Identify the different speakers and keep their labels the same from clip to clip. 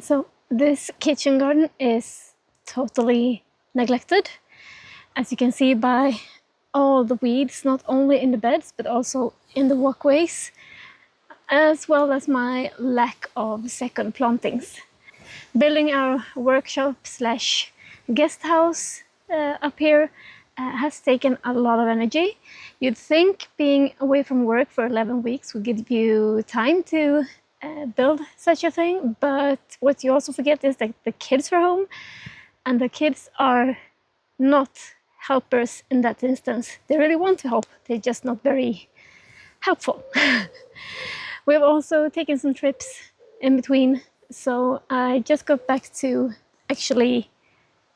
Speaker 1: So this kitchen garden is totally neglected, as you can see by all the weeds, not only in the beds but also in the walkways, as well as my lack of second plantings. Building our workshop slash guest house up here has taken a lot of energy. You'd think being away from work for 11 weeks would give you time to build such a thing, but what you also forget is that the kids are home, and the kids are not helpers in that instance. They really want to help, they're just not very helpful. We've also taken some trips in between, so I just got back to actually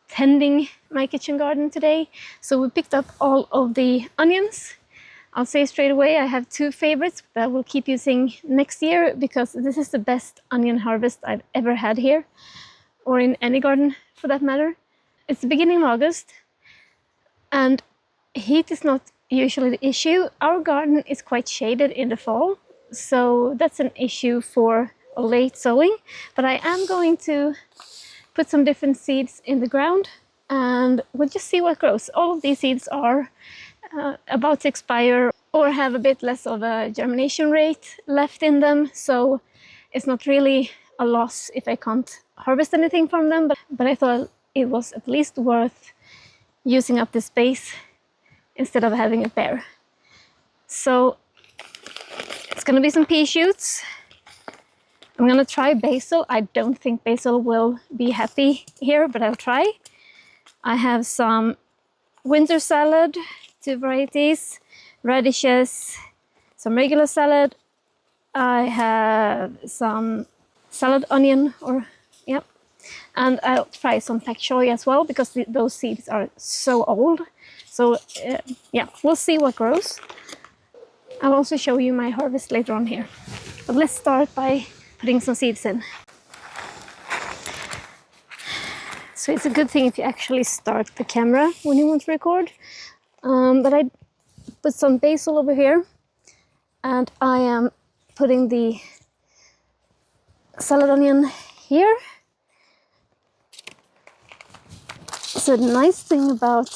Speaker 1: tending my kitchen garden today. So we picked up all of the onions. I'll say straight away, I have two favorites that I will keep using next year, because this is the best onion harvest I've ever had here, or in any garden for that matter. It's the beginning of August, and heat is not usually the issue. Our garden is quite shaded in the fall, so that's an issue for late sowing. But I am going to put some different seeds in the ground, and we'll just see what grows. All of these seeds are about to expire or have a bit less of a germination rate left in them, so it's not really a loss if I can't harvest anything from them, but I thought it was at least worth using up the space instead of having it bare. So it's gonna be some pea shoots. I'm gonna try basil. I don't think basil will be happy here, but I'll try. I have some winter salad, 2 varieties, radishes, some regular salad. I have some salad onion, and I'll try some pak choi as well, because those seeds are so old. So yeah, we'll see what grows. I'll also show you my harvest later on here. But let's start by putting some seeds in. So it's a good thing if you actually start the camera when you want to record. But I put some basil over here, and I am putting the salad onion here. So the nice thing about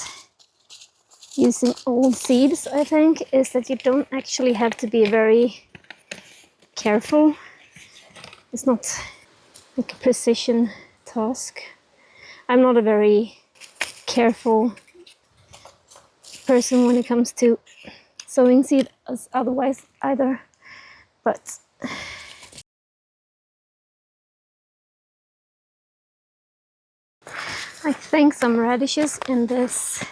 Speaker 1: using old seeds, I think, is that you don't actually have to be very careful. It's not like a precision task. I'm not a very careful person when it comes to sowing seed as otherwise either, but I think some radishes in this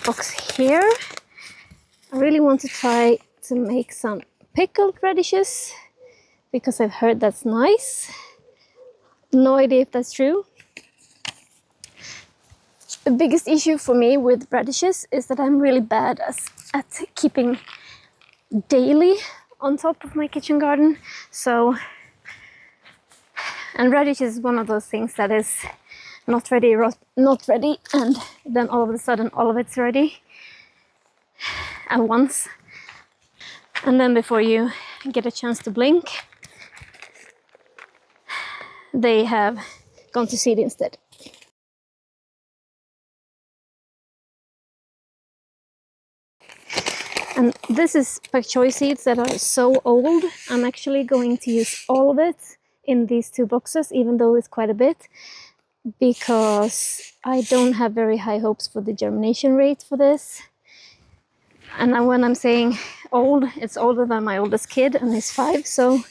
Speaker 1: box here. I really want to try to make some pickled radishes, because I've heard that's nice. No idea if that's true. The biggest issue for me with radishes is that I'm really bad at keeping daily on top of my kitchen garden. So, and radish is one of those things that is not ready, and then all of a sudden all of it's ready at once. And then before you get a chance to blink, they have gone to seed instead. And this is pak choi seeds that are so old. I'm actually going to use all of it in these 2 boxes, even though it's quite a bit, because I don't have very high hopes for the germination rate for this. And when I'm saying old, it's older than my oldest kid, and he's 5, so...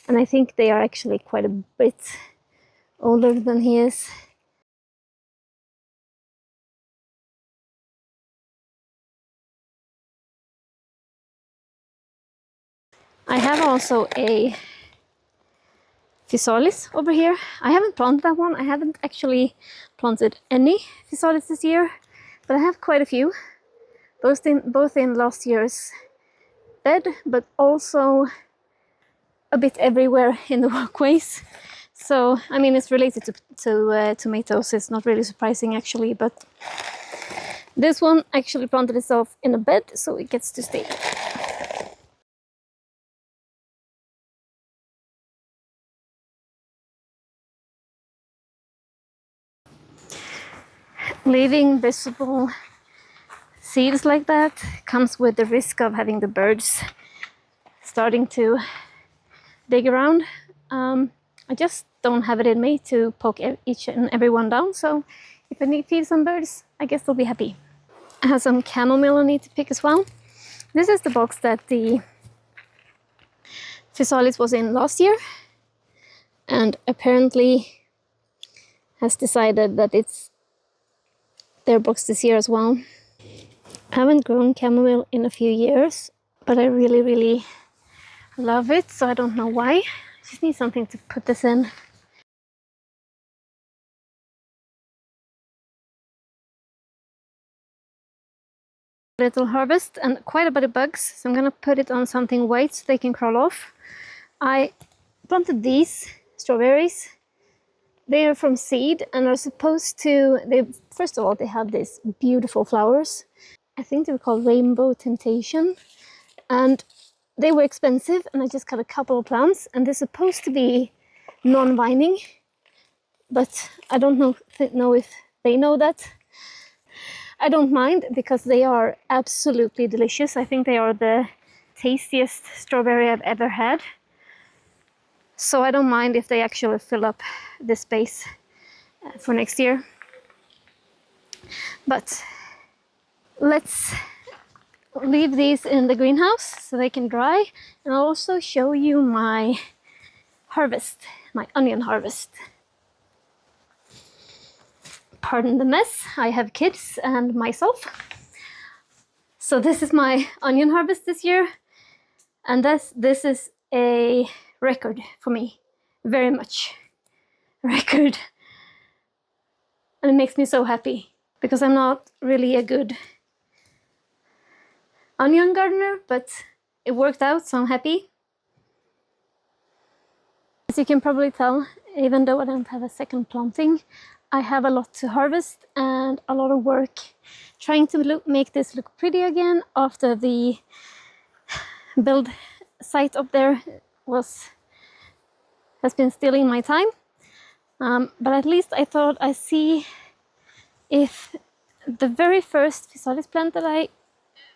Speaker 1: And I think they are actually quite a bit older than he is. I have also a physalis over here. I haven't planted that one. I haven't actually planted any physalis this year, but I have quite a few, both in last year's bed, but also a bit everywhere in the walkways. So, I mean, it's related to tomatoes. It's not really surprising actually, but this one actually planted itself in a bed, so it gets to stay. Leaving visible seeds like that comes with the risk of having the birds starting to dig around. I just don't have it in me to poke each and every one down, so if I need to feed some birds, I guess they'll be happy. I have some chamomile I need to pick as well. This is the box that the physalis was in last year, and apparently has decided that it's their box this year as well. I haven't grown chamomile in a few years, but I really love it, so I don't know why. I just need something to put this in. Little harvest and quite a bit of bugs, so I'm gonna put it on something white so they can crawl off. I planted these strawberries. They are from seed and are supposed to, first of all, they have these beautiful flowers. I think they were called Rainbow Temptation, and they were expensive, and I just got a couple of plants, and they're supposed to be non-vining, but I don't know if they know that. I don't mind because they are absolutely delicious. I think they are the tastiest strawberry I've ever had. So I don't mind if they actually fill up this space for next year. But let's leave these in the greenhouse so they can dry, and I'll also show you my harvest, my onion harvest. Pardon the mess, I have kids and myself. So this is my onion harvest this year, and this is a record for me, very much record. And it makes me so happy because I'm not really a good onion gardener, but it worked out, so I'm happy. As you can probably tell, even though I don't have a second planting, I have a lot to harvest and a lot of work trying to make this look pretty again after the build site up there has been stealing my time. But at least I thought I'd see if the very first physalis plant that I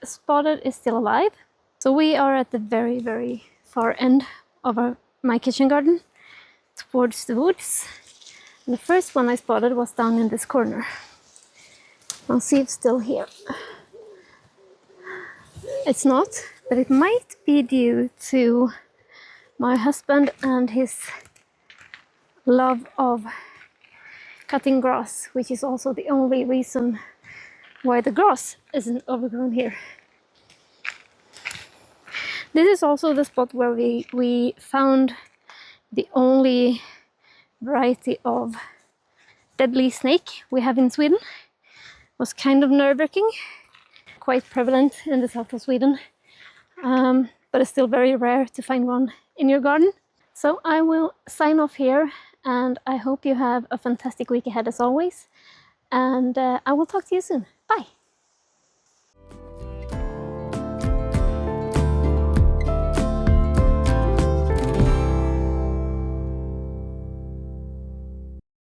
Speaker 1: spotted is still alive. So we are at the very far end of my kitchen garden towards the woods. And the first one I spotted was down in this corner. I'll see if it's still here. It's not, but it might be due to my husband and his love of cutting grass, which is also the only reason why the grass isn't overgrown here. This is also the spot where we found the only variety of deadly snake we have in Sweden. It was kind of nerve-wracking, quite prevalent in the south of Sweden, but it's still very rare to find one in your garden. So I will sign off here, and I hope you have a fantastic week ahead as always, and I will talk to you soon. Bye!